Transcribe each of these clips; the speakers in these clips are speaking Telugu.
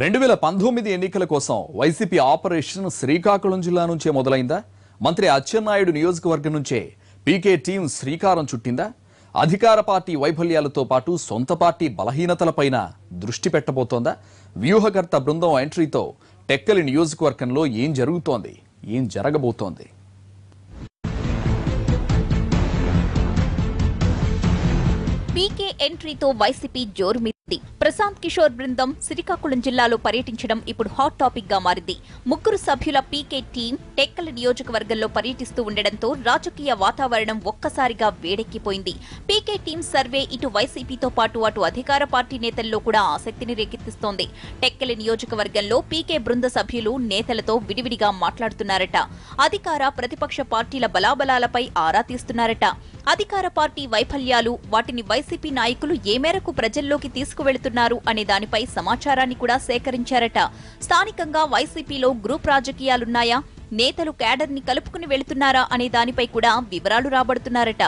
2019 ఎన్నికల కోసం వైసీపీ ఆపరేషన్ శ్రీకాకుళం జిల్లా నుంచే మొదలైందా? మంత్రి అచ్చెన్నాయుడు నియోజకవర్గం నుంచే పీకే టీం శ్రీకారం చుట్టిందా? అధికార పార్టీ వైఫల్యాలతో పాటు సొంత పార్టీ బలహీనతలపైన దృష్టి పెట్టబోతోందా? వ్యూహకర్త బృందం ఎంట్రీతో టెక్కలి నియోజకవర్గంలో ఏం జరుగుతోంది, ఏం జరగబోతోంది? పీకే ఎంట్రీతో వైసీపీ జోరుమింది. ప్రశాంత్ కిషోర్ బృందం శ్రీకాకుళం జిల్లాలో పర్యటించడం ఇప్పుడు హాట్ టాపిక్ గా మారింది. ముగ్గురు సభ్యుల పీకే టీం టెక్కలి నియోజకవర్గంలో పర్యటిస్తూ ఉండడంతో రాజకీయ వాతావరణం ఒక్కసారిగా వేడెక్కిపోయింది. పీకే టీం సర్వే ఇటు వైసీపీతో పాటు అటు అధికార పార్టీ నేతల్లో కూడా ఆసక్తిని రేకెత్తిస్తోంది. టెక్కలి నియోజకవర్గంలో పీకే బృంద సభ్యులు నేతలతో విడివిడిగా మాట్లాడుతున్నారట. అధికార ప్రతిపక్ష పార్టీల బలాబలాలపై ఆరా తీస్తున్నారట. అధికార పార్టీ వైఫల్యాలు, వాటిని వైసీపీ నాయకులు ఏ మేరకు ప్రజల్లోకి తీసుకువెళుతున్నారు అనే దానిపై సమాచారాన్ని కూడా సేకరించారట. స్థానికంగా వైసీపీలో గ్రూప్ రాజకీయాలున్నాయా, నేతలు క్యాడర్ ని కలుపుకుని వెళుతున్నారా అనే దానిపై కూడా వివరాలు రాబడుతున్నారట.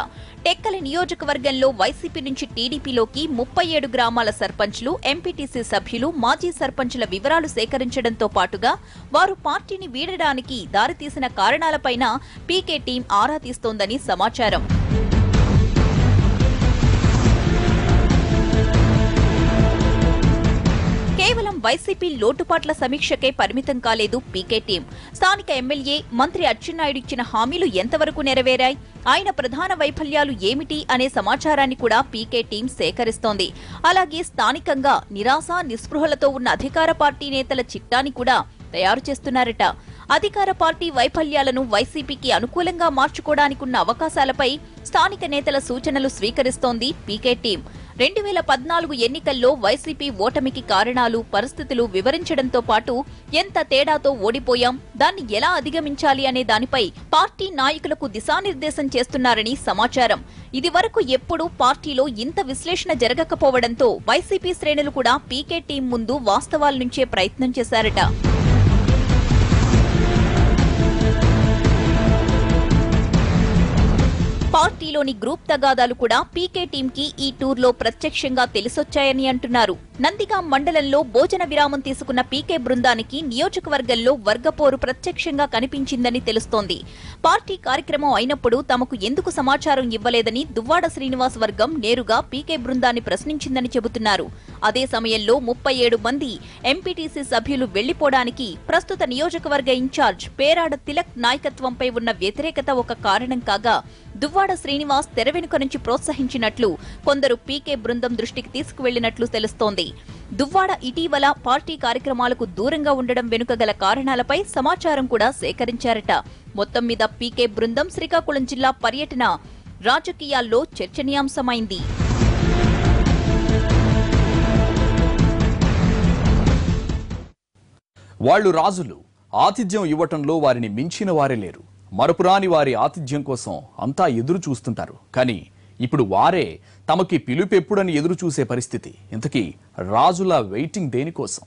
టెక్కలి నియోజకవర్గంలో వైసీపీ నుంచి టీడీపీలోకి 37 గ్రామాల సర్పంచ్లు, ఎంపీటీసీ సభ్యులు, మాజీ సర్పంచ్ల వివరాలు సేకరించడంతో పాటుగా వారు పార్టీని వీడడానికి దారితీసిన కారణాలపైన పీకే టీం ఆరా తీస్తోందని సమాచారం. కేవలం వైసీపీ లోటుపాట్ల సమీక్షకే పరిమితం కాలేదు పీకే టీం. స్థానిక ఎమ్మెల్యే మంత్రి అచ్చెన్నాయుడు ఇచ్చిన హామీలు ఎంతవరకు నెరవేరాయి, ఆయన ప్రధాన వైఫల్యాలు ఏమిటి అనే సమాచారాన్ని కూడా పీకే టీం సేకరిస్తోంది. అలాగే స్థానికంగా నిరాశ నిస్పృహలతో ఉన్న అధికార పార్టీ నేతల చిట్టాని కూడా తయారు చేస్తున్నారట. అధికార పార్టీ వైఫల్యాలను వైసీపీకి అనుకూలంగా మార్చుకోవడానికున్న అవకాశాలపై స్థానిక నేతల సూచనలు స్వీకరిస్తోంది పీకే టీం. 2014 ఎన్నికల్లో వైసీపీ ఓటమికి కారణాలు, పరిస్థితులు వివరించడంతో పాటు ఎంత తేడాతో ఓడిపోయాం, దాన్ని ఎలా అధిగమించాలి అనే దానిపై పార్టీ నాయకులకు దిశానిర్దేశం చేస్తున్నారని సమాచారం. ఇదివరకు ఎప్పుడూ పార్టీలో ఇంత విశ్లేషణ జరగకపోవడంతో వైసీపీ శ్రేణులు కూడా పీకే టీం ముందు వాస్తవాల నుంచే ప్రయత్నం చేశారట. పార్టీలోని గ్రూప్ తగాదాలు కూడా పీకే టీంకి ఈ టూర్లో ప్రత్యక్షంగా తెలిసొచ్చాయని అంటున్నారు. నందిగాం మండలంలో భోజన విరామం తీసుకున్న పీకే బృందానికి నియోజకవర్గంలో వర్గపోరు ప్రత్యక్షంగా కనిపించిందని తెలుస్తోంది. పార్టీ కార్యక్రమం అయినప్పుడు తమకు ఎందుకు సమాచారం ఇవ్వలేదని దువ్వాడ శ్రీనివాస్ వర్గం నేరుగా పీకే బృందాన్ని ప్రశ్నించిందని చెబుతున్నారు. అదే సమయంలో 37 మంది ఎంపీటీసీ సభ్యులు వెళ్లిపోవడానికి ప్రస్తుత నియోజకవర్గ ఇన్ఛార్జ్ పేరాడ తిలక్ నాయకత్వంపై ఉన్న వ్యతిరేకత ఒక కారణం కాగా, దువ్వాడ శ్రీనివాస్ తెర వెనుక నుంచి ప్రోత్సహించినట్లు కొందరు పీకే బృందం దృష్టికి తీసుకువెళ్లినట్లు తెలుస్తోంది. దువ్వాడ ఇటీవల పార్టీ కార్యక్రమాలకు దూరంగా ఉండడం వెనుక గల కారణాలపై సమాచారం కూడా సేకరించారట. మొత్తం మీద పీకే బృందం శ్రీకాకుళం జిల్లా పర్యటన రాజకీయాల్లో చర్చనీయాంశమైంది. వాళ్లు రాజులు, ఆతిథ్యం ఇవ్వటంలో వారిని మించిన వారే లేరు. మరపురాని వారి ఆతిథ్యం కోసం అంతా ఎదురు చూస్తుంటారు. కానీ ఇప్పుడు వారే తమకి పిలుపెప్పుడని ఎదురు చూసే పరిస్థితి. ఇంతకీ రాజుల వెయిటింగ్ దేనికోసం?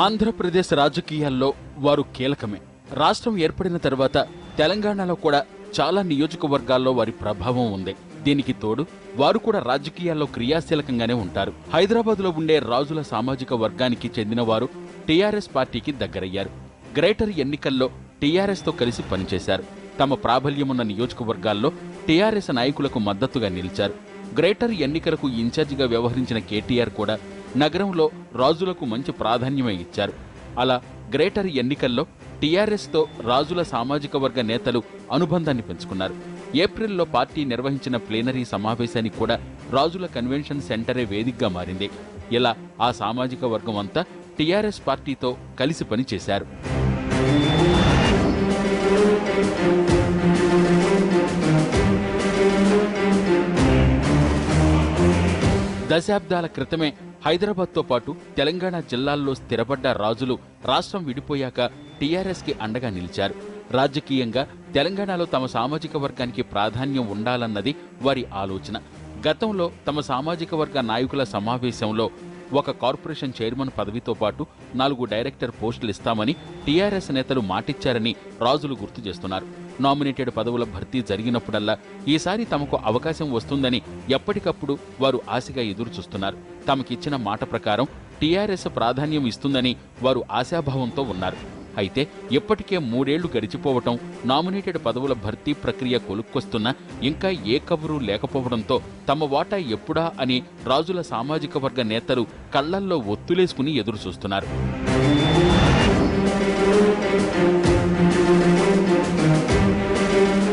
ఆంధ్రప్రదేశ్ రాజకీయాల్లో వారు కీలకమే. రాష్ట్రం ఏర్పడిన తర్వాత తెలంగాణలో కూడా చాలా నియోజకవర్గాల్లో వారి ప్రభావం ఉంది. దీనికి తోడు వారు కూడా రాజకీయాల్లో క్రియాశీలకంగానే ఉంటారు. హైదరాబాద్లో ఉండే రాజుల సామాజిక వర్గానికి చెందిన వారు టీఆర్ఎస్ పార్టీకి దగ్గరయ్యారు. గ్రేటర్ ఎన్నికల్లో టీఆర్ఎస్తో కలిసి పనిచేశారు. తమ ప్రాబల్యమున్న నియోజకవర్గాల్లో టీఆర్ఎస్ నాయకులకు మద్దతుగా నిలిచారు. గ్రేటర్ ఎన్నికలకు ఇన్ఛార్జిగా వ్యవహరించిన కేటీఆర్ కూడా నగరంలో రాజులకు మంచి ప్రాధాన్యమే ఇచ్చారు. అలా గ్రేటర్ ఎన్నికల్లో టీఆర్ఎస్తో రాజుల సామాజిక వర్గ నేతలు అనుబంధాన్ని పెంచుకున్నారు. ఏప్రిల్లో పార్టీ నిర్వహించిన ప్లేనరీ సమావేశానికి కూడా రాజుల కన్వెన్షన్ సెంటరే వేదికగా మారింది. ఇలా ఆ సామాజిక వర్గం అంతా టీఆర్ఎస్ పార్టీతో కలిసి పనిచేశారు. దశాబ్దాల క్రితమే హైదరాబాద్తో పాటు తెలంగాణ జిల్లాల్లో స్థిరపడ్డ రాజులు రాష్ట్రం విడిపోయాక టీఆర్ఎస్కి అండగా నిలిచారు. రాజకీయంగా తెలంగాణలో తమ సామాజిక వర్గానికి ప్రాధాన్యం ఉండాలన్నది వారి ఆలోచన. గతంలో తమ సామాజిక వర్గ నాయకుల సమావేశంలో ఒక కార్పొరేషన్ చైర్మన్ పదవితో పాటు 4 డైరెక్టర్ పోస్టులు ఇస్తామని టీఆర్ఎస్ నేతలు మాటిచ్చారని రాజులు గుర్తు చేస్తున్నారు. నామినేటెడ్ పదవుల భర్తీ జరిగినప్పుడల్లా ఈసారి తమకు అవకాశం వస్తుందని ఎప్పటికప్పుడు వారు ఆశగా ఎదురుచూస్తున్నారు. తమకిచ్చిన మాట ప్రకారం టీఆర్ఎస్ ప్రాధాన్యం ఇస్తుందని వారు ఆశాభావంతో ఉన్నారు. అయితే ఇప్పటికే 3 ఏళ్లు గడిచిపోవటం, నామినేటెడ్ పదవుల భర్తీ ప్రక్రియ కొలుక్కొస్తున్నా ఇంకా ఏ కబురు లేకపోవడంతో తమ వాటా ఎప్పుడా అని రాజుల సామాజిక వర్గ నేతలు కళ్లల్లో ఒత్తులేసుకుని ఎదురుచూస్తున్నారు.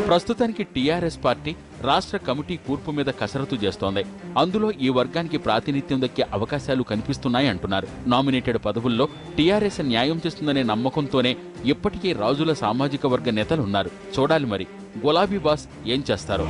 ప్రస్తుతానికి టీఆర్ఎస్ పార్టీ రాష్ట్ర కమిటీ కూర్పు మీద కసరత్తు చేస్తోంది. అందులో ఈ వర్గానికి ప్రాతినిధ్యం దక్కే అవకాశాలు కనిపిస్తున్నాయి అంటున్నారు. నామినేటెడ్ పదవుల్లో టీఆర్ఎస్ న్యాయం చేస్తుందనే నమ్మకంతోనే ఇప్పటికీ రాజుల సామాజిక వర్గ నేతలున్నారు. చూడాలి మరి గులాబీ బాస్ ఏం చేస్తారో.